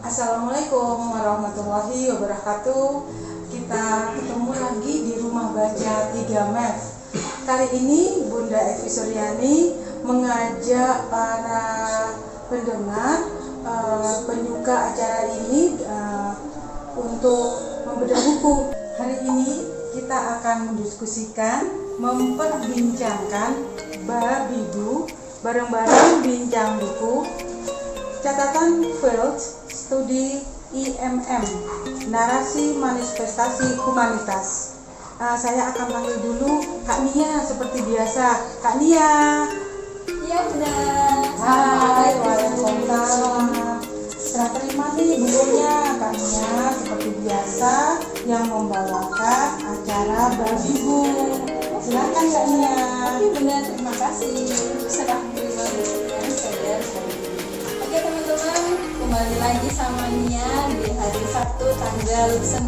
Assalamualaikum warahmatullahi wabarakatuh. Kita ketemu lagi di Rumah Baca 3MEF. Kali ini Bunda Evi Suryani mengajak para pendengar, penyuka acara ini untuk membedah buku. Hari ini kita akan mendiskusikan, memperbincangkan babibu bareng-bareng bincang buku catatan Field Studi IMM, narasi manifestasi humanitas. Saya akan panggil dulu Kak Nia seperti biasa. Kak Nia. Iya benar. Hai, waalaikumsalam. Serah terima nih bukunya Kak Nia seperti biasa yang membawakan acara babibu. Silakan Kak Nia. Iya benar, terima kasih. Serah terima bukunya saya. Oke teman-teman, kembali lagi sama Nia di hari Sabtu tanggal 9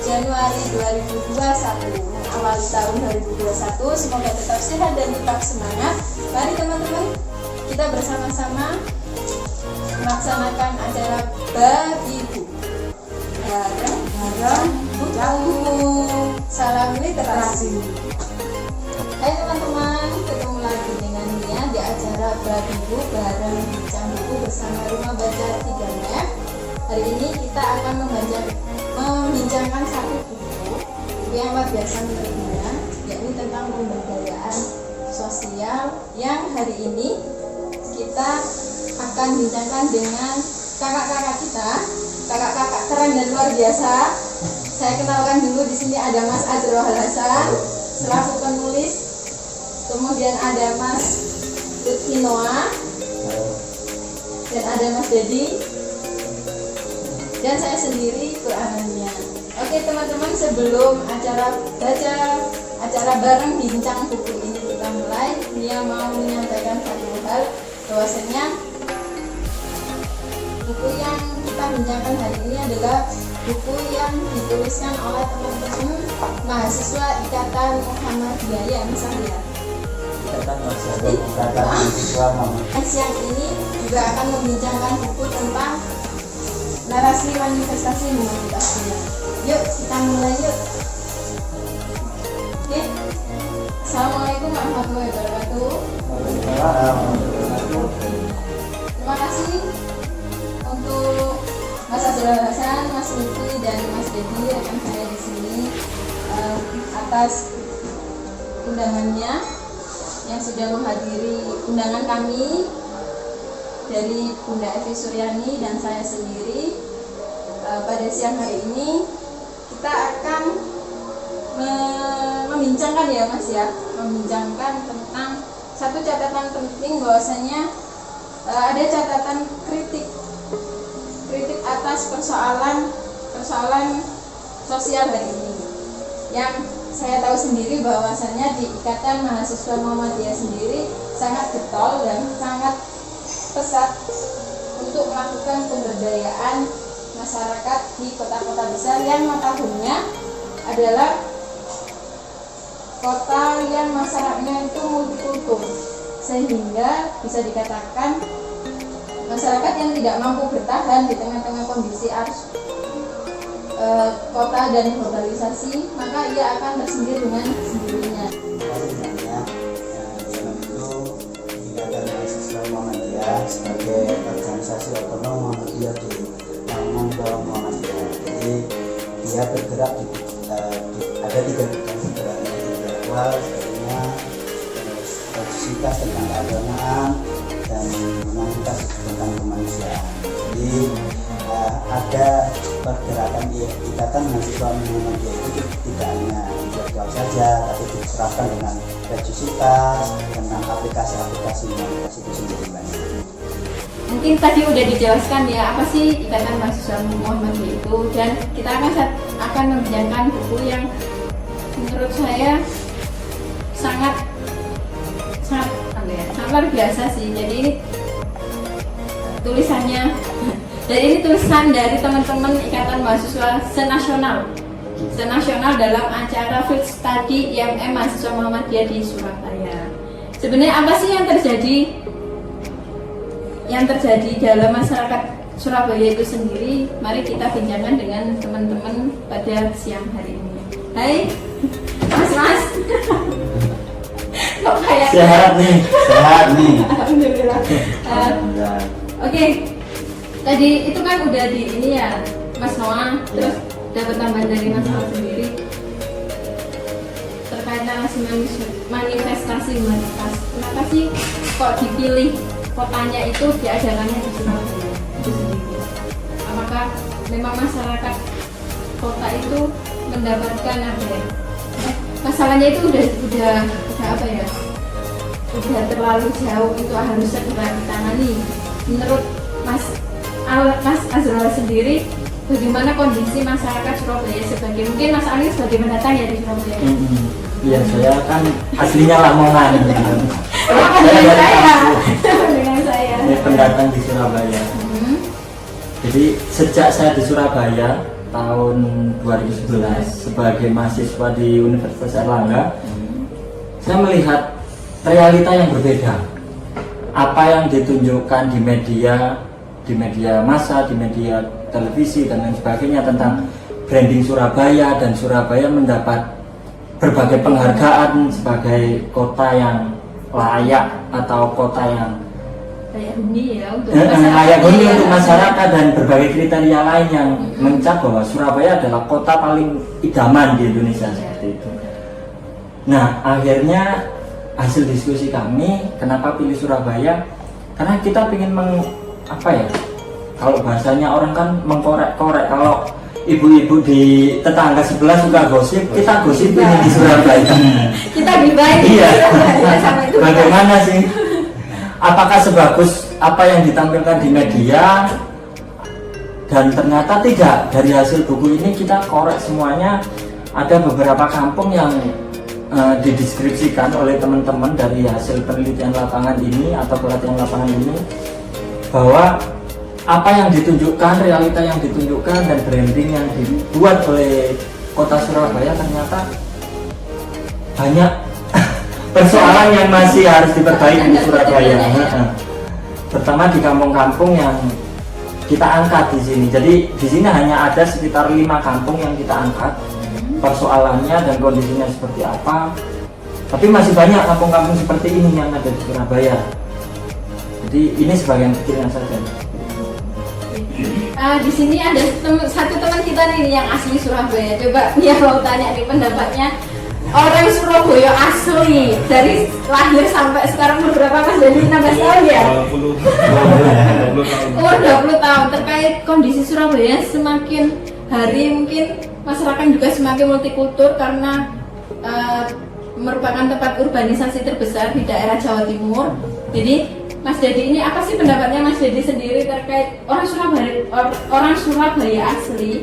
Januari 2021, awal tahun 2021. Semoga tetap sehat dan tetap semangat. Mari teman-teman, kita bersama-sama melaksanakan acara babibu bareng buku. Salam literasi. Hai teman-teman, ketemu lagi dengan Nia di acara babibu bareng bincang buku bersama Rumah Baca 3MEF. Hari ini kita akan membincangkan satu buku yang luar biasa menurutnya, yakni tentang pemberdayaan sosial, yang hari ini kita akan bincangkan dengan kakak-kakak kita, kakak-kakak keren dan luar biasa. Saya kenalkan dulu, di sini ada Mas Adrohal Hasan selaku penulis, kemudian ada Mas Lutfi Noah, dan ada Mas Dedi, dan saya sendiri Qur'anania. Oke teman-teman, sebelum acara bareng bincang buku ini kita mulai, Nia mau menyampaikan satu hal, bahwasanya buku yang kita bincangkan hari ini adalah buku yang dituliskan oleh teman-teman mahasiswa Ikatan Muhammadiyah, ya misalnya. Siang ini juga akan membincangkan buku tentang narasi manifestasi humanitasnya. Yuk kita mulai yuk. Oke. Assalamualaikum warahmatullahi wabarakatuh. Terima kasih untuk Mas Abdul Hasan, Mas Lutfi, dan Mas Dedi rekan saya di sini atas undangannya yang sudah menghadiri undangan kami dari Bunda Evi Suryani dan saya sendiri. Pada siang hari ini kita akan membincangkan ya Mas ya, membincangkan tentang satu catatan penting, bahwasanya ada catatan kritik atas persoalan sosial hari ini, yang saya tahu sendiri bahwasannya di Ikatan Mahasiswa Muhammadiyah sendiri sangat getol dan sangat pesat untuk melakukan pemberdayaan masyarakat di kota-kota besar yang notabene adalah kota yang masyarakatnya itu multikultur, sehingga bisa dikatakan masyarakat yang tidak mampu bertahan di tengah-tengah kondisi arus kota dan globalisasi, maka ia akan tersindir dengan sendirinya. Ikatan Mahasiswa Muhammadiyah sebagai organisasi otonom Muhammadiyah di naungan Bawah Muhammadiyah. Jadi dia bergerak ada tiga bidang bergerak, dakwah, kreativitas tentang keagamaan, dan humanitas tentang kemanusiaan. Jadi ada pergerakan di Ikatan Mahasiswa Muhammadiyah itu tidak hanya intelektual saja, tapi diterapkan dengan kreativitas tentang aplikasi-aplikasi humanitas itu sendiri banyak. Mungkin tadi udah dijelaskan ya apa sih Ikatan Mahasiswa Muhammadiyah itu, dan kita akan membincangkan buku yang menurut saya sangat luar biasa sih. Jadi ini tulisannya tulisan dari teman-teman Ikatan Mahasiswa senasional dalam acara Field Study IMM Mahasiswa Muhammadiyah di Surabaya. Sebenarnya apa sih yang terjadi dalam masyarakat Surabaya itu sendiri, mari kita bincangkan dengan teman-teman pada siang hari ini. Hai, Mas. Kok kayak Sehat nih. Alhamdulillah. Alhamdulillah. Oke, tadi itu kan udah di ini ya, Mas Noah, terus dapat tambahan dari Mas Al sendiri terkait narasi manifestasi humanitas. Kenapa sih kok dipilih kotanya itu diadakannya di Surabaya itu sendiri? Apakah memang masyarakat kota itu mendapatkan apa ya? Masalahnya itu udah apa ya? Udah terlalu jauh, itu harus segera ditangani. Menurut Mas Azrul sendiri, bagaimana kondisi masyarakat Surabaya sebagai, mungkin Mas Ali sebagai pendatang ya di Surabaya? Iya, saya kan aslinya Lamongan. Dengan saya. Ini pendatang di Surabaya. Jadi sejak saya di Surabaya tahun 2011 sebagai mahasiswa di Universitas Airlangga, saya melihat realita yang berbeda. Apa yang ditunjukkan di media massa, di media televisi dan lain sebagainya tentang branding Surabaya, dan Surabaya mendapat berbagai penghargaan sebagai kota yang layak atau kota yang Layak huni ya untuk layak huni untuk masyarakat, dan berbagai kriteria lain yang mencap bahwa Surabaya adalah kota paling idaman di Indonesia seperti itu. Nah, akhirnya hasil diskusi kami, kenapa pilih Surabaya? Karena kita ingin kalau bahasanya orang kan mengkorek-korek. Kalau ibu-ibu di tetangga sebelah suka gosip, kita gosip ini di Surabaya. kita lebih baik di Iya. Surabaya sama itu. Bagaimana sih? Apakah sebagus apa yang ditampilkan di media? Dan ternyata tidak. Dari hasil buku ini kita korek semuanya. Ada beberapa kampung yang dideskripsikan oleh teman-teman dari hasil penelitian lapangan ini atau pelatihan lapangan ini, bahwa apa yang ditunjukkan, realita yang ditunjukkan, dan branding yang dibuat oleh kota Surabaya ternyata banyak persoalan yang masih harus diperbaiki di Surabaya. Pertama di kampung-kampung yang kita angkat di sini. Jadi di sini hanya ada sekitar 5 kampung yang kita angkat persoalannya dan kondisinya seperti apa. Tapi masih banyak kampung-kampung seperti ini yang ada di Surabaya. Jadi ini sebagian kecilnya saja. Di sini ada satu teman kita nih yang asli Surabaya. Coba dia mau tanya nih pendapatnya. Orang Surabaya asli dari lahir sampai sekarang berapa Mas Dani? 16 tahun ya? 20 tahun. Umur 20 tahun. Terkait kondisi Surabaya semakin hari mungkin masyarakat juga semakin multikultur karena merupakan tempat urbanisasi terbesar di daerah Jawa Timur. Jadi Mas Dedi ini apa sih pendapatnya Mas Dedi sendiri terkait orang Surabaya asli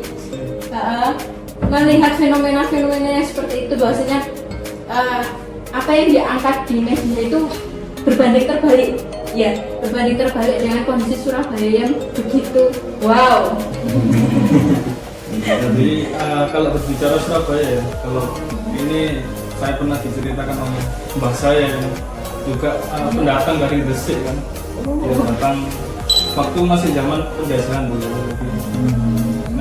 melihat fenomena-fenomena yang seperti itu, bahwasanya apa yang diangkat di media itu berbanding terbalik dengan kondisi Surabaya yang begitu wow. Jadi kalau berbicara Surabaya ya, kalau ini saya pernah diceritakan oleh mbah saya yang juga pendatang dari Gresik kan. Dia datang waktu masih zaman penjajahan dulu.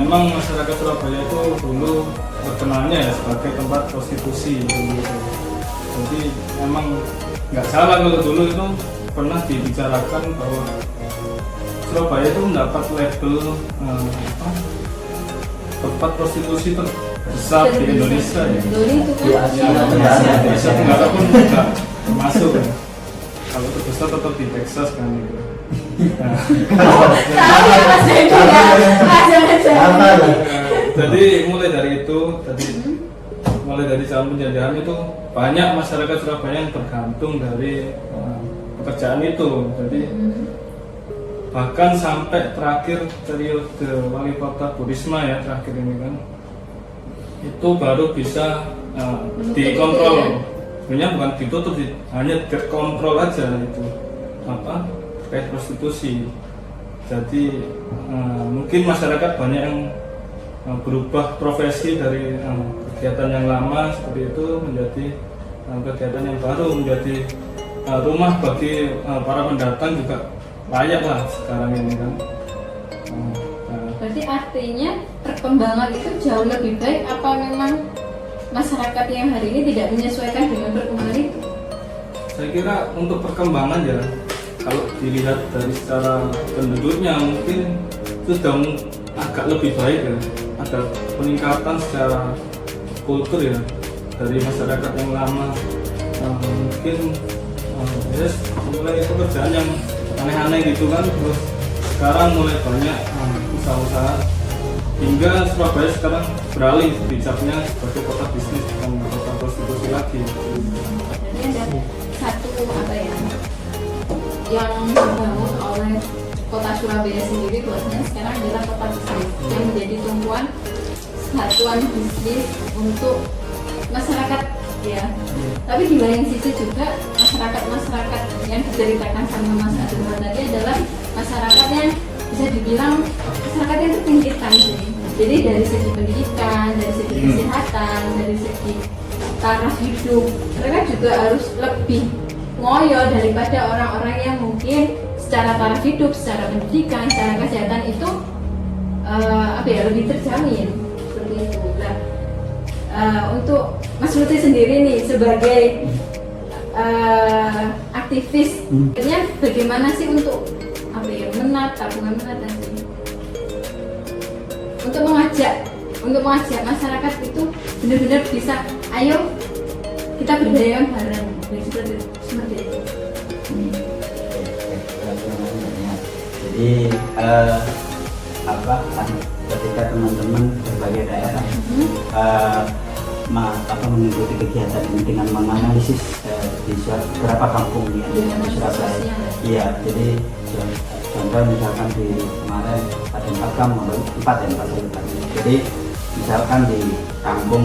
Memang masyarakat Surabaya itu dulu terkenalnya ya sebagai tempat prostitusi dulu. Jadi memang nggak salah kalau dulu itu pernah dibicarakan bahwa Surabaya itu mendapat label tempat prostitusi terbesar di Indonesia ya. Di Asia Tenggara pun tidak termasuk ya. Kalau terbesar tetap di Texas kan gitu. Tahu ya Mas Dedi ya? Jadi mulai dari itu, mulai dari zaman penjajahan itu banyak masyarakat Surabaya yang tergantung dari pekerjaan itu. Jadi bahkan sampai terakhir periode wali kota Bu Risma ya terakhir ini kan, itu baru bisa dikontrol. Sebenarnya bukan ditutup, hanya dikontrol aja itu terkait prostitusi. Jadi mungkin masyarakat banyak yang berubah profesi dari kegiatan yang lama seperti itu menjadi kegiatan yang baru, menjadi rumah bagi para pendatang juga layak lah sekarang ini kan. artinya perkembangan itu jauh lebih baik apa memang masyarakat yang hari ini tidak menyesuaikan dengan perkembangan itu? Saya kira untuk perkembangan ya, kalau dilihat dari secara penduduknya mungkin sudah agak lebih baik ya, ada peningkatan secara kultur ya dari masyarakat yang lama. Mungkin yes, mulai pekerjaan yang aneh-aneh gitu kan, terus sekarang mulai banyak usaha-usaha hingga Surabaya sekarang beralih dicapnya sebagai kota bisnis bukan kota prostitusi lagi. Jadi ada satu apa ya yang dibangun oleh kota Surabaya sendiri bahwasanya sekarang adalah kota bisnis yang menjadi tumpuan satuan bisnis untuk masyarakat ya. Tapi di lain sisi juga masyarakat yang diceritakan sama Mas Adrian tadi adalah masyarakat yang bisa dibilang masyarakat yang terpinggirkan sih. Jadi dari segi pendidikan, dari segi kesehatan, dari segi taraf hidup, mereka juga harus lebih ngoyo daripada orang-orang yang mungkin secara taraf hidup, secara pendidikan, secara kesehatan itu lebih terjamin seperti itu. Nah, untuk Mas Lutfi sendiri nih sebagai aktivis, sebenarnya bagaimana sih untuk tabungan menat untuk mengajak masyarakat itu benar-benar bisa, ayo kita berdayakan bareng, seperti itu. Jadi ketika teman-teman berbagai daerah mengikuti kegiatan ini dengan menganalisis di beberapa kampung di Surabaya. Iya, jadi contoh misalkan di kemarin ada 4 kampung, 4. Jadi misalkan di kampung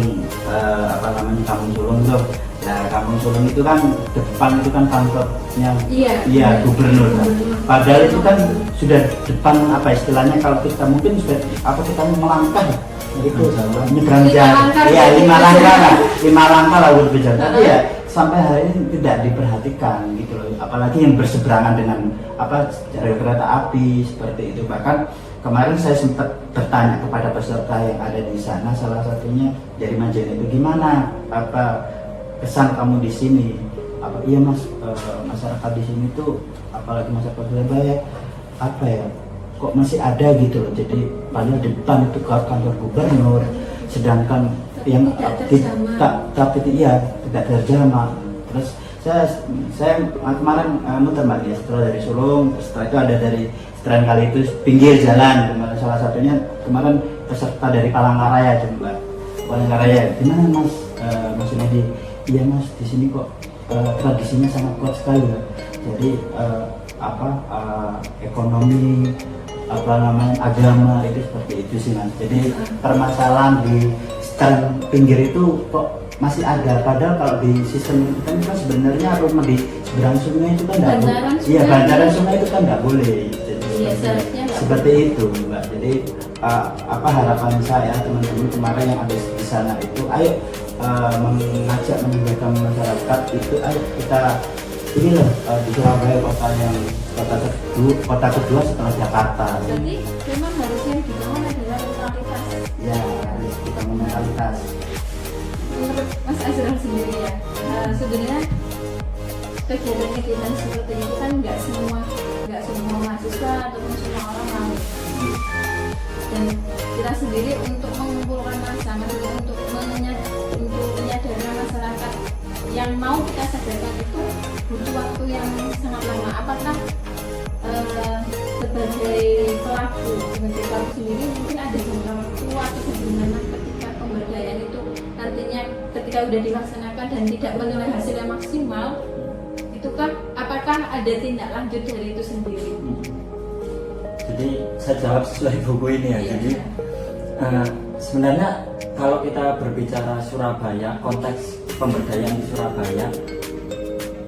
Kampung Sulung tuh, ya Kampung Sulung itu kan depan itu kan kantornya gubernur kan. Padahal itu kan sudah depan istilahnya kalau kita mungkin sudah kita melangkah itu nyebrang jalan, ya 5 langkah lah udah berjalan. Tapi ya sampai hari ini tidak diperhatikan gitu loh, apalagi yang berseberangan dengan jalur kereta api seperti itu. Bahkan kemarin saya sempat bertanya kepada peserta yang ada di sana, salah satunya dari Majene itu, gimana kesan kamu di sini? Iya mas, masyarakat di sini tuh apalagi masyarakat Surabaya kok masih ada gitu loh. Jadi padahal di depan itu kantor gubernur, sedangkan yang tidak terjamah. Terus saya kemarin muter ya, setelah dari Sulung, setelah itu ada dari Seteran Kali itu pinggir jalan, salah satunya kemarin peserta dari Palangkaraya coba. Palangkaraya, gimana mas? Mas Nedi, iya mas, di sini kok tradisinya sangat kuat sekali ya. Jadi ekonomi agama itu seperti itu sih mas. Jadi permasalahan di seteran pinggir itu kok masih ada, padahal kalau di sistem kita kan sebenarnya rumah di seberang sungai itu kan nggak boleh. Iya, bandaran sungai itu kan nggak boleh. Jadi seperti itu mbak. Jadi harapan saya teman-teman kemarin yang ada di sana itu, ayo mengajak menyampaikan masyarakat itu, ayo kita inilah di Surabaya kota kedua setelah Jakarta. Jadi memang harusnya dibangun adalah mentalitas. Ya, harus dibangun mentalitas. Menurut Mas Azrul sendiri ya, sebenarnya kegiatan seperti itu kan nggak semua mahasiswa ataupun semua orang mau. Dan kita sendiri untuk mengumpulkan massa, untuk menyadarkan masyarakat yang mau kita sadarkan itu butuh waktu yang sangat lama. Apakah sebagai pelaku sendiri mungkin ada jangka waktu atau bagaimana ketika pemberdayaan itu nantinya ketika sudah dilaksanakan dan tidak menilai hasil yang maksimal, itukah apakah ada tindak lanjut dari itu sendiri? Jadi saya jawab sesuai buku ini ya. Jadi sebenarnya kalau kita berbicara Surabaya, konteks pemberdayaan di Surabaya,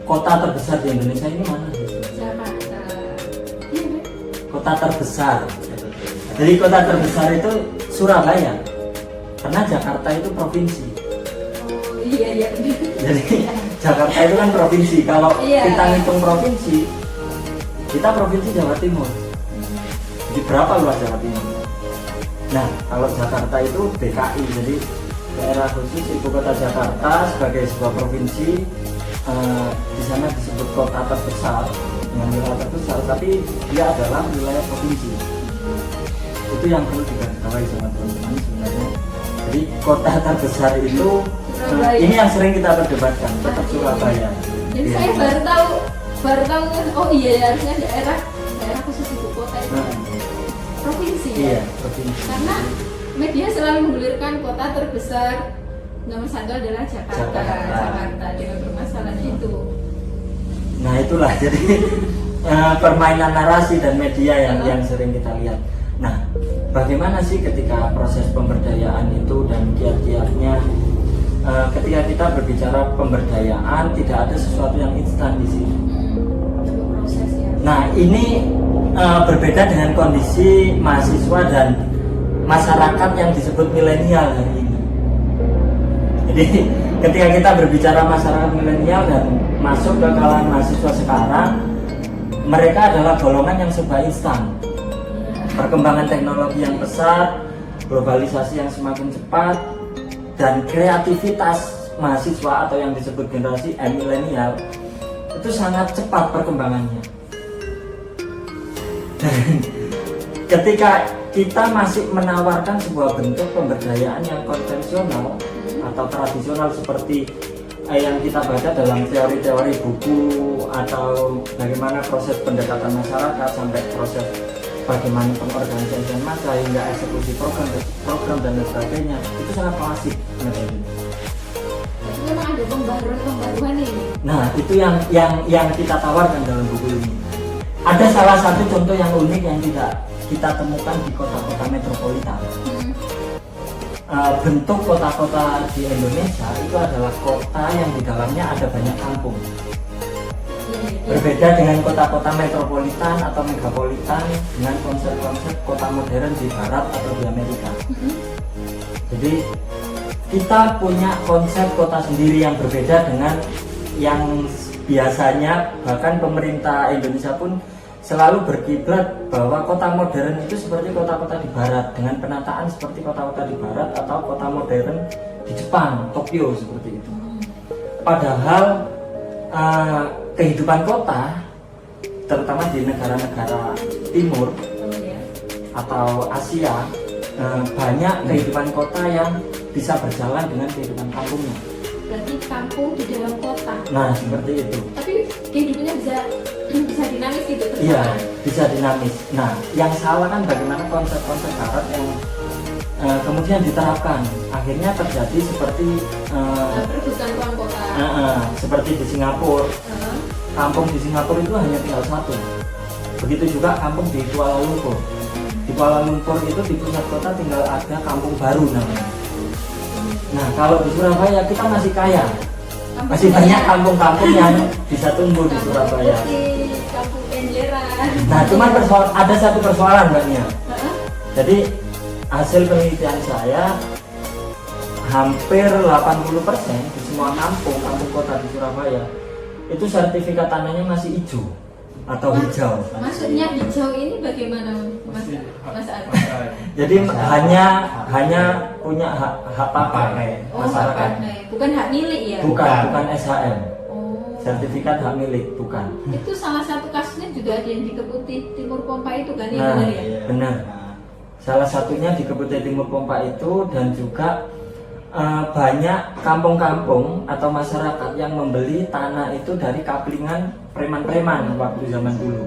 kota terbesar di Indonesia ini mana? Jakarta. Kota terbesar. Jadi kota terbesar itu Surabaya, karena Jakarta itu provinsi. Oh iya. Jadi Jakarta itu kan provinsi. Kalau kita ngitung provinsi, kita provinsi Jawa Timur. Jadi berapa luas Jawa Timur? Nah, kalau Jakarta itu DKI, jadi daerah khusus ibu kota Jakarta sebagai sebuah provinsi. Di sana disebut kota terbesar dengan wilayah terbesar, tapi dia adalah wilayah provinsi. Itu yang perlu diketahui sama teman-teman sebenarnya. Jadi kota terbesar itu ini yang sering kita perdebatkan, tetap Surabaya. Jadi saya baru tahu oh iya ya, harusnya daerah khusus ibu kota itu provinsi ya. Iya, provinsi. Karena media selalu menggulirkan kota terbesar nomor satu adalah Jakarta dengan permasalahan itu. Nah itulah jadi permainan narasi dan media yang sering kita lihat. Nah, bagaimana sih ketika proses pemberdayaan itu dan kiat-kiatnya? Ketika kita berbicara pemberdayaan, tidak ada sesuatu yang instan di sini. Proses ya. Nah, ini berbeda dengan kondisi mahasiswa dan masyarakat yang disebut milenial hari ini. Jadi, ketika kita berbicara masyarakat milenial dan masuk ke kalangan mahasiswa sekarang, mereka adalah golongan yang serba instan. Perkembangan teknologi yang pesat, globalisasi yang semakin cepat, dan kreativitas mahasiswa atau yang disebut generasi milenial itu sangat cepat perkembangannya. Dan ketika kita masih menawarkan sebuah bentuk pemberdayaan yang konvensional atau tradisional seperti yang kita baca dalam teori-teori buku atau bagaimana proses pendekatan masyarakat sampai proses bagaimana pengorganisasian massa hingga eksekusi program dan sebagainya, itu sangat klasik. Itu memang ada pembaruan ini. Nah, itu yang kita tawarkan dalam buku ini. Ada salah satu contoh yang unik yang tidak kita temukan di kota-kota metropolitan. Bentuk kota-kota di Indonesia itu adalah kota yang di dalamnya ada banyak kampung. Berbeda dengan kota-kota metropolitan atau megapolitan dengan konsep-konsep kota modern di Barat atau di Amerika. Jadi kita punya konsep kota sendiri yang berbeda dengan yang biasanya bahkan pemerintah Indonesia pun selalu berkiblat bahwa kota modern itu seperti kota-kota di Barat dengan penataan seperti kota-kota di Barat atau kota modern di Jepang, Tokyo seperti itu. Padahal kehidupan kota, terutama di negara-negara timur atau Asia, banyak kehidupan kota yang bisa berjalan dengan kehidupan kampungnya. Berarti kampung di dalam kota. Nah, seperti itu. Tapi kehidupannya bisa dinamis gitu. Iya, bisa dinamis. Nah, yang salah kan bagaimana konsep-konsep Barat yang kemudian diterapkan. Akhirnya terjadi seperti perebutan ruang kota. Seperti di Singapura. Kampung di Singapura itu hanya tinggal satu. Begitu juga kampung di Kuala Lumpur. Di Kuala Lumpur itu di pusat kota tinggal ada kampung baru namanya. Nah, kalau di Surabaya kita masih kaya. Masih banyak kampung-kampung yang bisa tumbuh di Surabaya. Kampung Kenjeran. Nah, cuman ada satu persoalan Mbaknya. Jadi hasil penelitian saya hampir 80% di semua kampung kota di Surabaya itu sertifikat tanahnya masih hijau atau hijau. Maksudnya hijau ini bagaimana Mas Arif? Jadi hanya punya hak pakai masyarakat. Bukan hak milik ya? Bukan SHM. Sertifikat hak milik bukan. Itu salah satu kasusnya juga ada yang di Keputi Timur Pompa itu kan? Nah, benar ya? benar. Salah satunya di Keputi Timur Pompa itu, dan juga banyak kampung-kampung atau masyarakat yang membeli tanah itu dari kaplingan preman-preman waktu zaman dulu,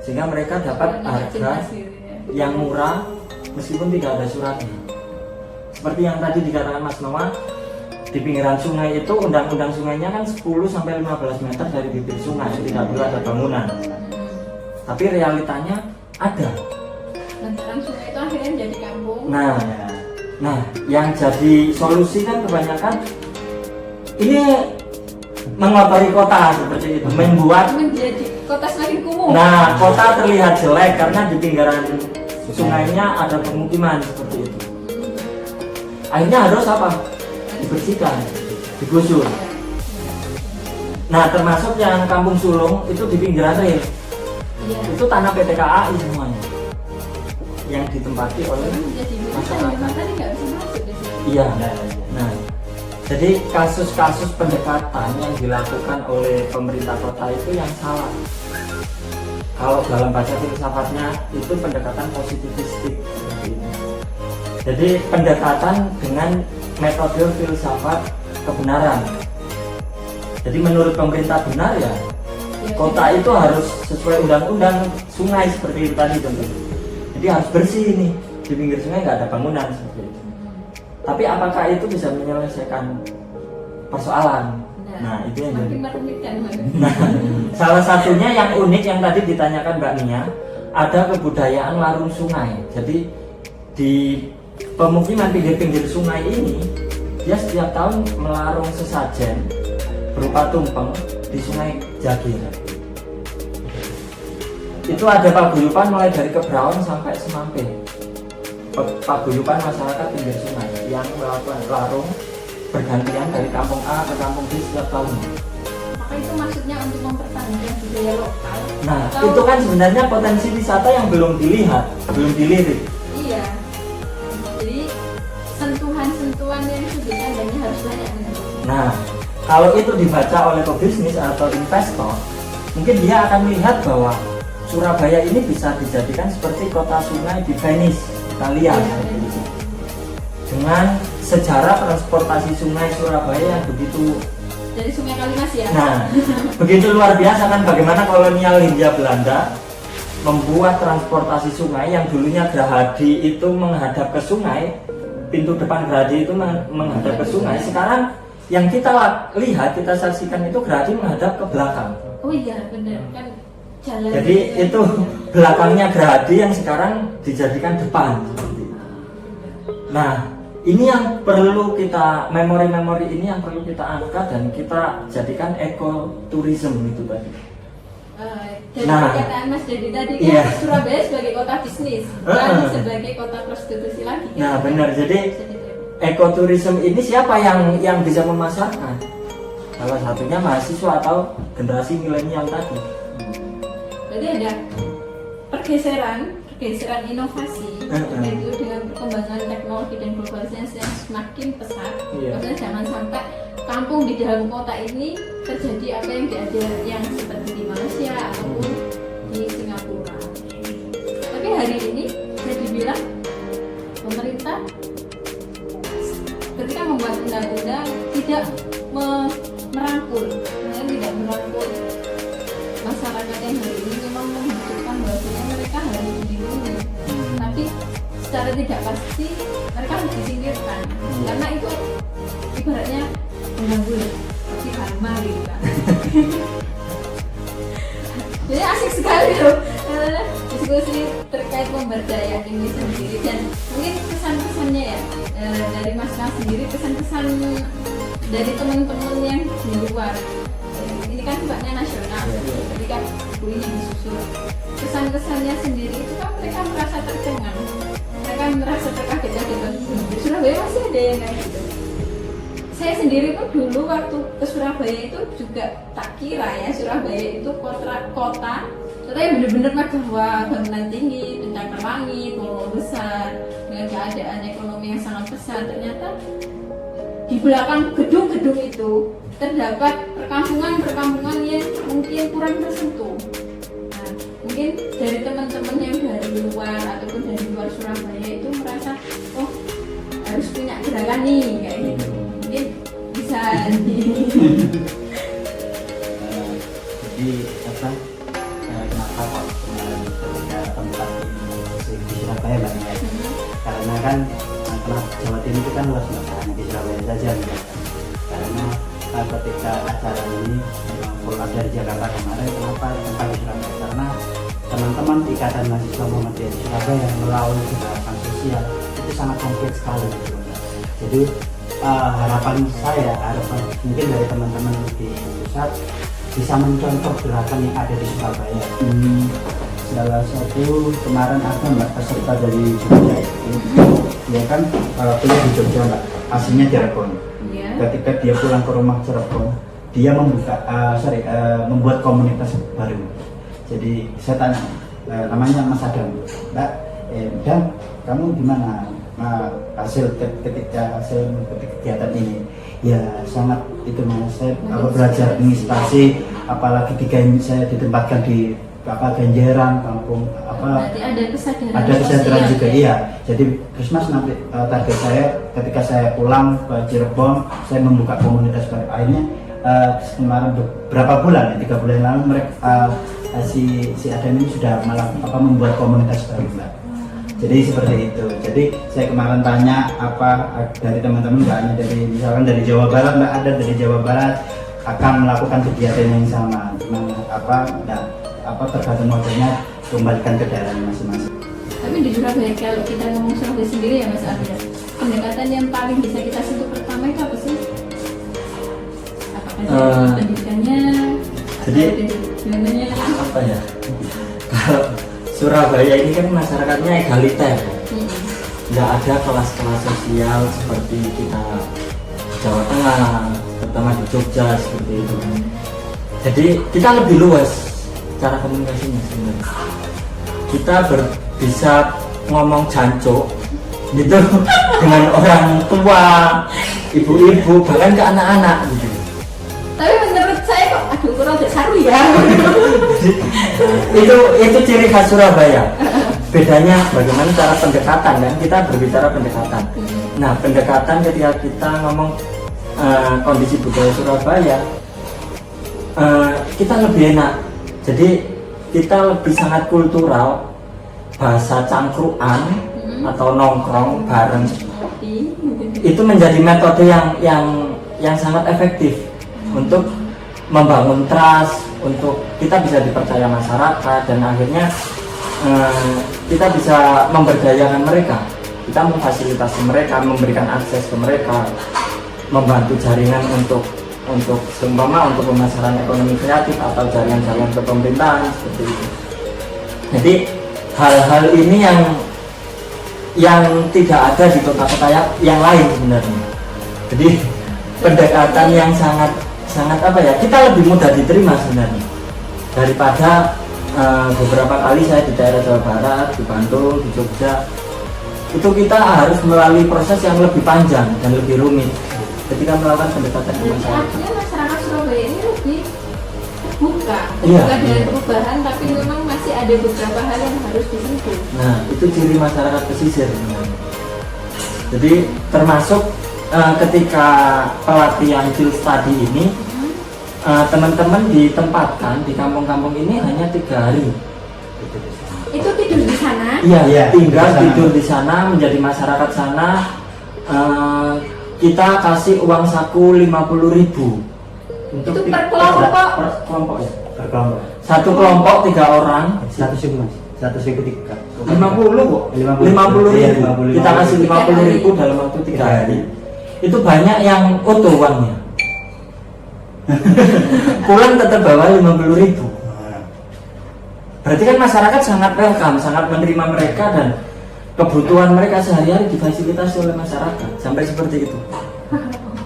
sehingga mereka dapat harga yang murah meskipun tidak ada suratnya. Seperti yang tadi dikatakan Mas Noah, di pinggiran sungai itu undang-undang sungainya kan 10-15 meter dari bibir sungai, tidak perlu ada bangunan. Tapi realitanya ada. Lantaran sungai itu akhirnya menjadi kampung. Nah, yang jadi solusi kan kebanyakan ini mengotori kota seperti itu, membuat menjadi kota semakin kumuh. Nah, kota terlihat jelek karena di pinggiran sungainya ada pemukiman seperti itu. Akhirnya harus apa? Dibersihkan, digusur. Nah, termasuk yang Kampung Sulung itu di pinggiran rel. Itu tanah PT KAI semuanya. yang ditempati oleh Jadi masyarakat. tadi nggak bisa masuk di sini. Iya. Nah, jadi kasus-kasus pendekatan yang dilakukan oleh pemerintah kota itu yang salah. Kalau dalam bahasa filsafatnya itu pendekatan positivistik seperti ini. Jadi pendekatan dengan metode filsafat kebenaran. Jadi menurut pemerintah benar ya, kota itu harus sesuai undang-undang sungai seperti itu tadi tentu. Jadi harus bersih nih, di pinggir sungai nggak ada bangunan seperti itu. Tapi apakah itu bisa menyelesaikan persoalan? Nah itu yang jadi. Makin merumitkan. Nah, salah satunya yang unik yang tadi ditanyakan Mbak Nia, ada kebudayaan larung sungai. Jadi di pemukiman pinggir-pinggir sungai ini, dia setiap tahun melarung sesajen berupa tumpeng di Sungai Jagir. Itu ada paguyuban mulai dari Kebraon sampai Semampe. Paguyuban masyarakat pinggir sungai yang melakukan larung bergantian dari kampung A ke kampung B setiap tahun. Maka itu maksudnya untuk mempertahankan budaya lokal. Nah, atau- itu kan sebenarnya potensi wisata yang belum dilihat, belum dilirik. Iya. Jadi sentuhan-sentuhan yang sederhana harus banyak. Nah, kalau itu dibaca oleh pebisnis atau investor, mungkin dia akan melihat bahwa Surabaya ini bisa dijadikan seperti kota sungai di Venice, Italia. Dengan sejarah transportasi sungai Surabaya yang begitu, Dari Sungai Kalimas ya. nah, begitu luar biasa kan, bagaimana kolonial Hindia Belanda membuat transportasi sungai yang dulunya Gerahadi itu menghadap ke sungai, pintu depan Gerahadi itu menghadap ke sungai. Sekarang yang kita lihat, kita saksikan itu Gerahadi menghadap ke belakang. Oh iya benar kan jalan. Jadi itu belakangnya Gerahadi yang sekarang dijadikan depan. Nah, ini yang perlu kita, memori-memori ini yang perlu kita angkat dan kita jadikan ekoturism itu tadi. Dari Nah, perkataan Mas Dedi tadi kan iya. Surabaya sebagai kota bisnis, bukan sebagai kota prostitusi lagi. Kan? Nah, benar. Jadi Bisa diterima. ekoturism ini siapa yang bisa memasarkan? Salah satunya mahasiswa atau generasi milenial tadi. Berarti ada pergeseran inovasi, yaitu dengan perkembangan teknologi dan globalisasi yang semakin pesat. Iya. Maksudnya jangan sampai kampung di dalam kota ini terjadi apa yang ada yang seperti di Malaysia ataupun di Singapura. Tapi hari ini bisa dibilang pemerintah ketika membuat undang-undang tidak merangkul, tidak merangkul masyarakat yang hari ini memang membutuhkan bahwasanya mereka harus dilindungi, tapi secara tidak pasti mereka harus disingkirkan karena itu ibaratnya mengganggu seperti karma gitu kan. Jadi asik sekali loh diskusi terkait pemberdayaan ini sendiri, dan mungkin pesan-pesannya ya dari Mas sendiri, pesan-pesan dari teman-teman yang di luar. Ini kan sifatnya nasional, ketika buku ini disusun, pesan-pesannya sendiri itu kan mereka merasa tercengang, mereka merasa terkaget-kaget. Di Surabaya masih ada yang kayak gitu. Saya sendiri pun dulu waktu ke Surabaya itu juga tak kira ya Surabaya itu kota yang benar-benar megah, bangunan tinggi, pencakar langit, mall besar, dengan keadaan ekonomi yang sangat besar. Ternyata di belakang gedung-gedung itu terdapat perkampungan yang mungkin kurang tersentuh. Nah, mungkin dari teman-teman yang dari luar ataupun dari luar Surabaya itu merasa, oh harus punya gerakan nih kayak gitu. Mungkin bisa Jadi apa? Kenapa kok kemarin ketika tempat ini di Surabaya banyak? Karena kan kenapa Jawa Timur itu kan luas banget, di Surabaya saja gitu. Karena ketika acara ini pulang dari Jakarta kemarin, kenapa tempat di Surabaya? Karena teman-teman Ikatan Mahasiswa Muhammadiyah di Surabaya melalui gerakan sosial itu sangat kompleks sekali gitu. Jadi harapan mungkin dari teman-teman di pusat bisa mencontoh gerakan yang ada di Surabaya. Salah satu kemarin ada mbak peserta dari Jogja itu, dia kan kuliah di Jogja mbak, aslinya Cirebon. Ketika dia pulang ke rumah Cirebon, dia membuat komunitas baru. Jadi saya tanya, namanya Mas Adam, mbak Dan kamu gimana hasil ketika hasil kegiatan ini? Ya sangat itu Mas, saya belajar menginspirasi, apalagi saya ditempatkan di Ganjeran, kampung Berarti ada kesadaran sosial, juga ya? iya. Jadi Christmas nanti target saya ketika saya pulang ke Cirebon, saya membuka komunitas baru. Akhirnya kemarin beberapa bulan, 3 bulan lalu mereka si Adam ini sudah malah membuat komunitas baru Mbak. Jadi seperti itu. Jadi saya kemarin tanya dari teman-teman, nggak hanya dari misalkan dari Jawa Barat, Mbak, ada dari Jawa Barat akan melakukan kegiatan yang sama. Tergantung modelnya, kembalikan ke daerah masing-masing. Tapi di Surabaya, kalau kita ngomong Surabaya sendiri ya Mas Arya, pendekatan yang paling bisa kita sentuh pertama itu apa sih? Apakah dari pendidikannya? Jadi gimana apa ya? Kalau Surabaya ini kan masyarakatnya egaliter, nggak ada kelas-kelas sosial seperti kita di Jawa Tengah, terutama di Jogja seperti itu. Jadi kita lebih luas cara komunikasinya sebenarnya. Kita bisa ngomong jancuk gitu dengan orang tua, ibu-ibu, bahkan ke anak-anak gitu. Tapi menurut saya kok aduh kurang seru ya. itu ciri khas Surabaya. Bedanya bagaimana cara pendekatan, kan kita berbicara pendekatan. Nah, pendekatan ketika kita ngomong kondisi budaya Surabaya, kita lebih enak. Jadi kita lebih sangat kultural, bahasa cangkruan atau nongkrong bareng. Itu menjadi metode yang sangat efektif untuk membangun trust, untuk kita bisa dipercaya masyarakat, dan akhirnya kita bisa memberdayakan mereka. Kita memfasilitasi mereka, memberikan akses ke mereka, membantu jaringan untuk seumpama untuk pemasaran ekonomi kreatif atau jaringan-jaringan ke pemerintahan seperti itu. Jadi hal-hal ini yang tidak ada di kota-kota yang lain sebenarnya. Jadi pendekatan yang sangat apa ya, kita lebih mudah diterima sebenarnya daripada beberapa kali saya di daerah Jawa Barat, di Bandung, di Jogja, itu kita harus melalui proses yang lebih panjang dan lebih rumit ketika melakukan pendekatan ke masyarakat. Artinya masyarakat Surabaya ini lebih terbuka Iya. dengan perubahan, tapi memang masih ada beberapa hal yang harus disentuh. Nah, itu ciri masyarakat pesisir sebenarnya. Jadi termasuk ketika pelatihan field study ini, teman-teman ditempatkan di kampung-kampung ini hanya 3 hari. Itu tidur di sana? Iya, tinggal tidur di sana, menjadi masyarakat sana. Kita kasih uang saku 50.000 untuk Itu per kelompok? per kelompok ya. Per kelompok. Satu kelompok 3 orang. 100.000 Mas. 100.000 3. 50 kok. 50.000. 50.000. Kita kasih 50.000 dalam waktu 3 hari. Itu banyak yang utuh uangnya. Pulang tetap bawa 50.000. Berarti kan masyarakat sangat welcome, sangat menerima mereka, dan kebutuhan mereka sehari-hari difasilitasi oleh masyarakat sampai seperti itu.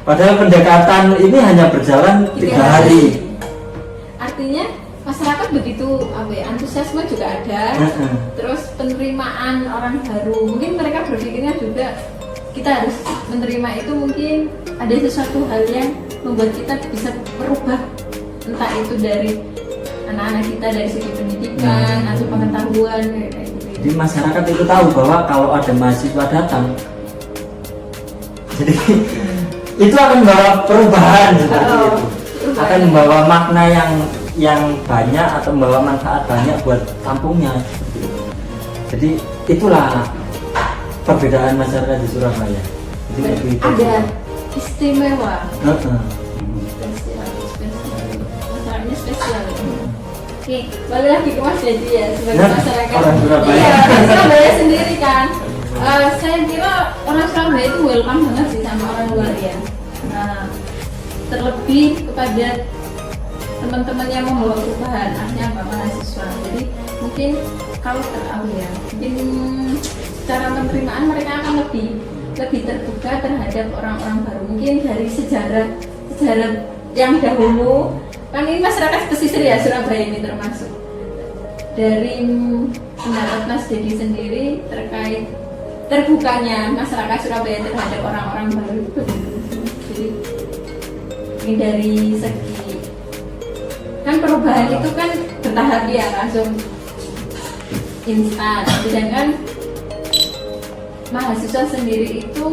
Padahal pendekatan ini hanya berjalan 3 hari. Artinya masyarakat begitu antusiasme juga ada. Terus penerimaan orang baru, mungkin mereka berpikirnya juga kita harus menerima itu, mungkin ada sesuatu hal yang membuat kita bisa berubah, entah itu dari anak-anak kita dari segi pendidikan atau pengetahuan kayak gitu. Jadi masyarakat itu tahu bahwa kalau ada mahasiswa datang, jadi itu akan membawa perubahan seperti itu, akan membawa makna yang banyak atau membawa manfaat banyak buat kampungnya seperti itu. Jadi itulah perbedaan masyarakat di Surabaya. Jadi lebih Ada istimewa, spesial. masyarakatnya spesial. Oke, balik lagi ke Mas Dedi ya, sebagai Nah, masyarakat. orang Surabaya. Iya, orang Surabaya sendiri kan. Saya kira orang Surabaya itu welcome banget sih sama orang luar ya. Terlebih kepada teman-teman yang membawa perubahan, artinya apa, mahasiswa. Jadi mungkin kalau mungkin secara penerimaan mereka akan lebih terbuka terhadap orang-orang baru. Mungkin dari sejarah yang dahulu, kan ini masyarakat pesisir ya Surabaya ini termasuk. dari pendapat Mas Dedi sendiri terkait terbukanya masyarakat Surabaya terhadap orang-orang baru itu bagaimana sih, Mas? Jadi ini dari segi kan perubahan itu kan bertahap ya, langsung instan, sedangkan mahasiswa sendiri itu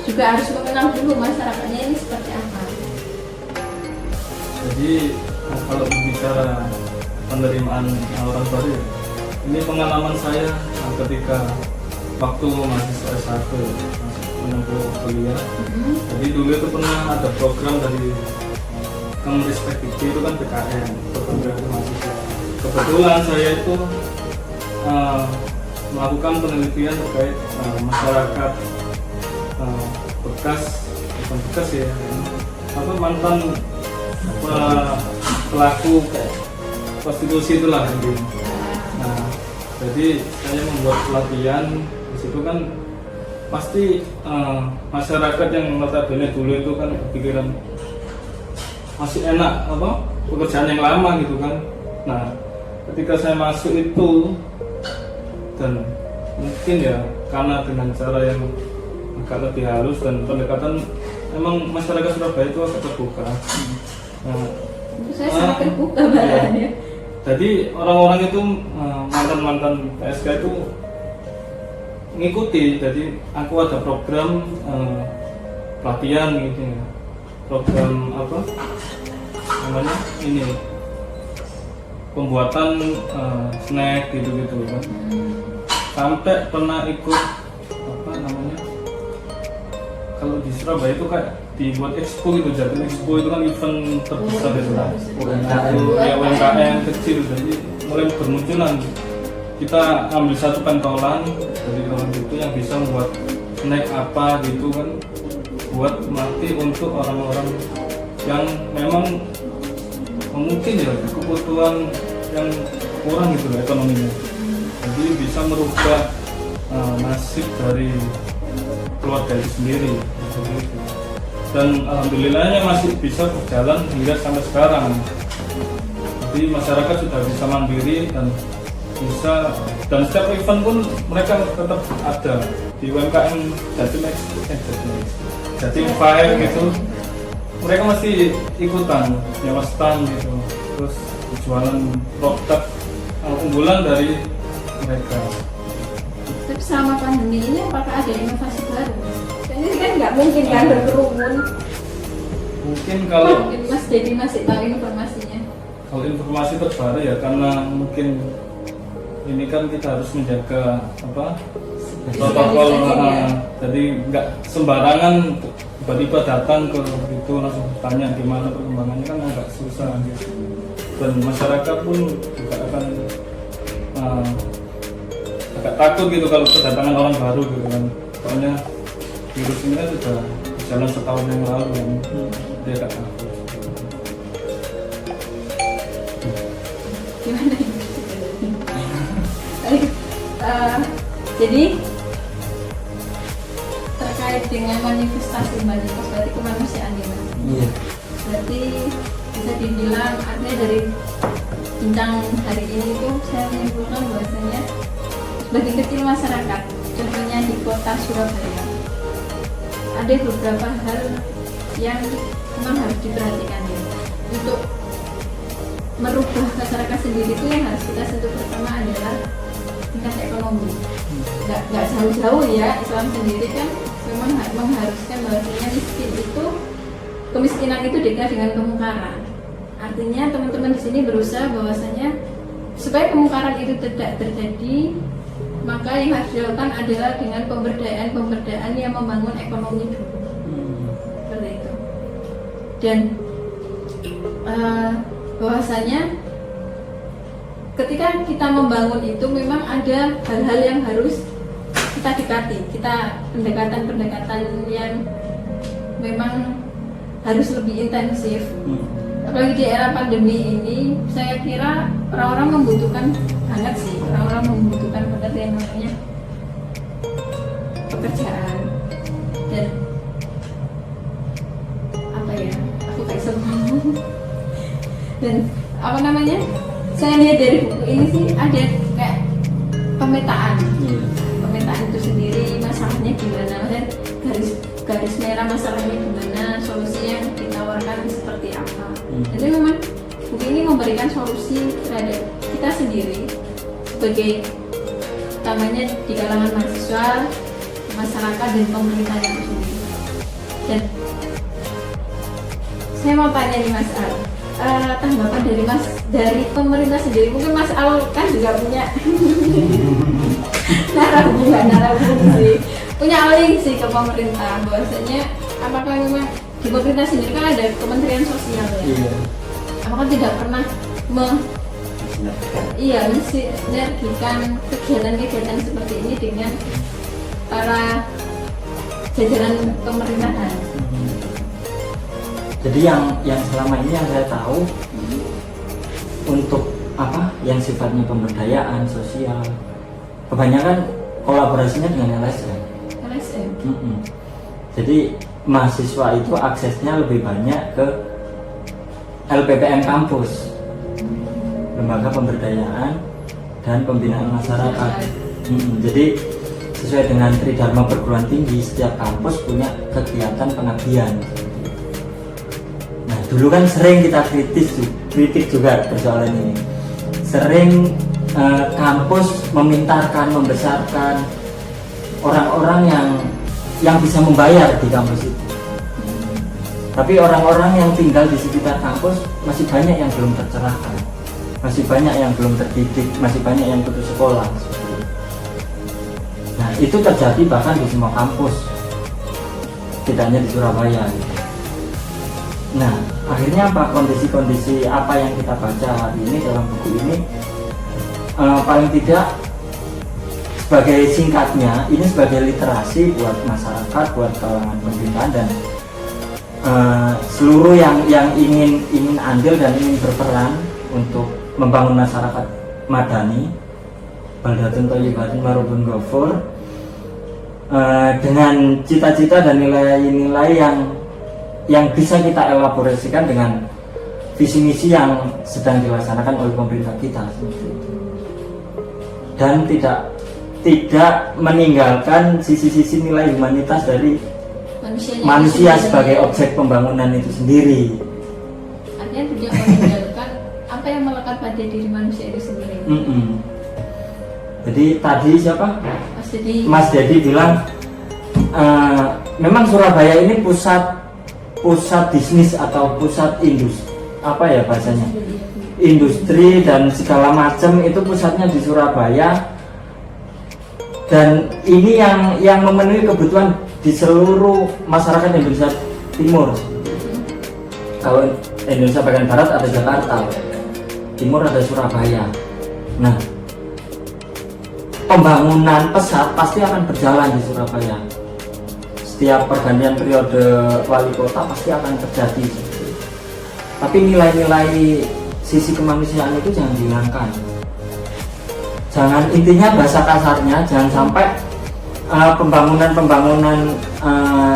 juga harus mengenal dulu masyarakatnya ini seperti apa. Jadi kalau berbicara penerimaan orang baru ya, ini pengalaman saya ketika waktu mahasiswa S1 menempuh kuliah. Jadi dulu itu pernah ada program dari Kemenristek itu kan PKN, program kreatif mahasiswa. Kebetulan saya itu melakukan penelitian terkait masyarakat bekas, bukan bekas ya, apa mantan pelaku prostitusi itulah intinya. Nah, jadi saya membuat pelatihan di situ kan pasti masyarakat yang notabene dulu itu kan berpikiran masih enak apa pekerjaan yang lama gitu kan. Nah, ketika saya masuk itu dan mungkin ya karena dengan cara yang agak lebih halus dan pendekatan, emang masyarakat Surabaya itu agak terbuka. Nah, Saya sangat terbuka bahannya. jadi orang-orang itu mantan-mantan PSK itu ngikuti. Jadi aku ada program pelatihan gitu ya. Program apa namanya ini pembuatan snack gitu-gitu kan. Sampai pernah ikut apa namanya, kalau di Surabaya itu kayak dibuat expo gitu, Jatim Expo itu kan event terbesar itu kan. Ya UMKM kecil, jadi mulai bermunculan. Kita ambil satu pentolan dari orang itu yang bisa membuat snack apa gitu kan, buat mati untuk orang-orang yang memang mungkin ya kebutuhan yang kurang gitu ekonominya. Jadi bisa merubah nasib dari keluarga itu sendiri. Dan alhamdulillahnya masih bisa berjalan hingga sampai sekarang. Jadi masyarakat sudah bisa mandiri dan bisa, dan setiap event pun mereka tetap ada di UMKM Jatim Fair gitu. Mereka masih ikutan nyewa stand gitu, terus jualan produk unggulan dari mereka. Tapi selama pandemi ini apakah ada inovasi baru? Ini kan nggak mungkin kan berkerumun. Mungkin kalau Mas Dedi masih tahu informasinya. Kalau informasi terbaru ya, karena mungkin ini kan kita harus menjaga apa protokol, jadi nggak sembarangan tiba-tiba datang ke itu langsung tanya gimana perkembangannya, kan agak susah gitu. Dan masyarakat pun juga akan agak takut gitu kalau kedatangan orang baru gitu kan. Soalnya virus ini kan sudah berjalan setahun yang lalu kan, dia agak takut. Gimana ini? Jadi terkait dengan manifestasi humanitas berarti kemanusiaan ya, Mas? Iya. Berarti bisa dibilang artinya dari bincang hari ini itu saya menyimpulkan bahwasanya sebagian kecil masyarakat, contohnya di kota Surabaya, ada beberapa hal yang memang harus diperhatikan ya. Untuk merubah masyarakat sendiri itu yang harus kita sentuh pertama adalah tingkat ekonomi. Nggak jauh-jauh ya, Islam sendiri kan memang mengharuskan bahwasanya kemiskinan itu dekat dengan kemungkaran. Artinya teman-teman di sini berusaha bahwasanya supaya kemungkaran itu tidak terjadi, maka yang harus dilakukan adalah dengan pemberdayaan yang membangun ekonomi dulu. Seperti itu. Dan bahwasanya ketika kita membangun itu memang ada hal-hal yang harus kita dekati, pendekatan yang memang harus lebih intensif. Apalagi di era pandemi ini, saya kira orang-orang membutuhkan banget sih, orang-orang membutuhkan banget yang namanya pekerjaan. Dan apa ya, aku kayak senang. Dan apa namanya, saya lihat dari buku ini sih ada kayak pemetaan. Iya. Pemetaan itu sendiri masalahnya gimana, maksudnya garis merah masalahnya gimana, solusi yang ditawarkan seperti apa. Jadi memang buku ini memberikan solusi terhadap kita sendiri sebagai utamanya di kalangan mahasiswa, masyarakat dan pemerintah yang sendiri. Dan saya mau tanya nih Mas Al, tanggapan dari pemerintah sendiri, mungkin Mas Al kan juga punya narasi sih, punya link sih ke pemerintah, bahwasanya apakah memang di pemerintah sendiri kan ada Kementerian Sosial ya? Iya. Apakah tidak pernah mensinergikan kegiatan-kegiatan seperti ini dengan para jajaran pemerintahan? Jadi yang selama ini yang saya tahu untuk apa yang sifatnya pemberdayaan sosial kebanyakan kolaborasinya dengan LSM. LSM. Jadi mahasiswa itu aksesnya lebih banyak ke LPPM kampus, lembaga pemberdayaan dan pembinaan masyarakat. Jadi sesuai dengan Tridharma perguruan tinggi, setiap kampus punya kegiatan pengabdian. Nah dulu kan sering kita kritik juga persoalan ini. Sering kampus memintarkan, membesarkan orang-orang yang bisa membayar di kampus itu. Tapi orang-orang yang tinggal di sekitar kampus masih banyak yang belum tercerahkan, masih banyak yang belum terdidik, masih banyak yang putus sekolah. Nah itu terjadi bahkan di semua kampus, tidak hanya di Surabaya. Nah akhirnya apa, kondisi-kondisi apa yang kita baca hari ini dalam buku ini, paling tidak sebagai singkatnya ini sebagai literasi buat masyarakat, buat kalangan pemerintahan dan seluruh yang ingin andil dan ingin berperan untuk membangun masyarakat madani, baldatun thayyibatun warabun ghafur, dengan cita-cita dan nilai-nilai yang bisa kita elaborasikan dengan visi misi yang sedang dilaksanakan oleh pemerintah kita, dan tidak meninggalkan sisi-sisi nilai humanitas dari manusia sebagai objek pembangunan itu sendiri. Artinya tidak meninggalkan apa yang melekat pada diri manusia itu sendiri. Jadi tadi siapa? Mas Dedi bilang memang Surabaya ini pusat bisnis atau pusat industri, apa ya bahasanya, industri dan segala macam itu pusatnya di Surabaya, dan ini yang memenuhi kebutuhan di seluruh masyarakat Indonesia Timur. Kalau Indonesia bagian barat ada Jakarta, timur ada Surabaya. Nah, pembangunan pesat pasti akan berjalan di Surabaya. Setiap pergantian periode wali kota pasti akan terjadi. Tapi nilai-nilai sisi kemanusiaan itu jangan dihilangkan. Jangan, intinya bahasa kasarnya, jangan sampai pembangunan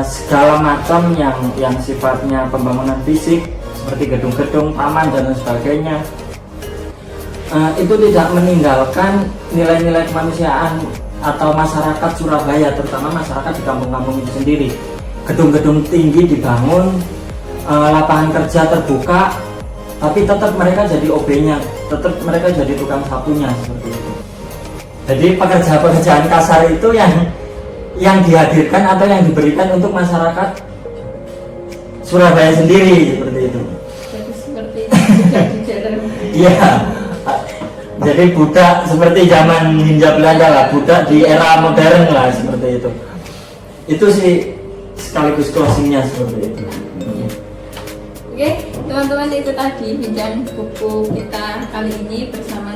segala macam yang sifatnya pembangunan fisik seperti gedung-gedung, taman dan sebagainya, itu tidak meninggalkan nilai-nilai kemanusiaan atau masyarakat Surabaya, terutama masyarakat di kampung-kampung itu sendiri. Gedung-gedung tinggi dibangun, lapangan kerja terbuka, tapi tetap mereka jadi OB-nya, tetap mereka jadi tukang sapunya, seperti itu. Jadi pekerjaan kasar itu yang dihadirkan atau yang diberikan untuk masyarakat Surabaya sendiri, seperti itu. Jadi seperti itu. Iya. Jadi budak seperti zaman Hindia Belanda lah, budak di era modern lah, seperti itu. Itu sih sekaligus closingnya seperti itu. Oke, teman-teman, itu tadi bincang buku kita kali ini bersama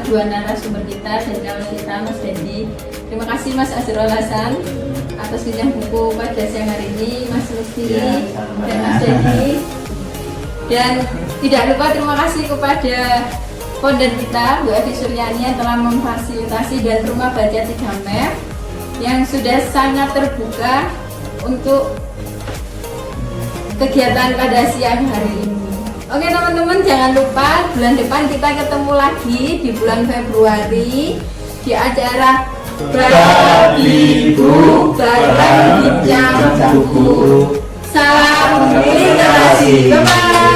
dua narasumber kita dan kawan kita, Mas Dedi. Terima kasih Mas Azrul Hasan atas bincang buku pada siang hari ini, Mas Lutfi dan Mas Dedi. Dan tidak lupa terima kasih kepada founder kita Bu Evi Suryani yang telah memfasilitasi dan Rumah Baca 3 Mep yang sudah sangat terbuka untuk kegiatan pada siang hari ini. Oke teman-teman, jangan lupa bulan depan kita ketemu lagi di bulan Februari di acara Babibu Bareng Bincang Buku. Salam literasi. Bye bye.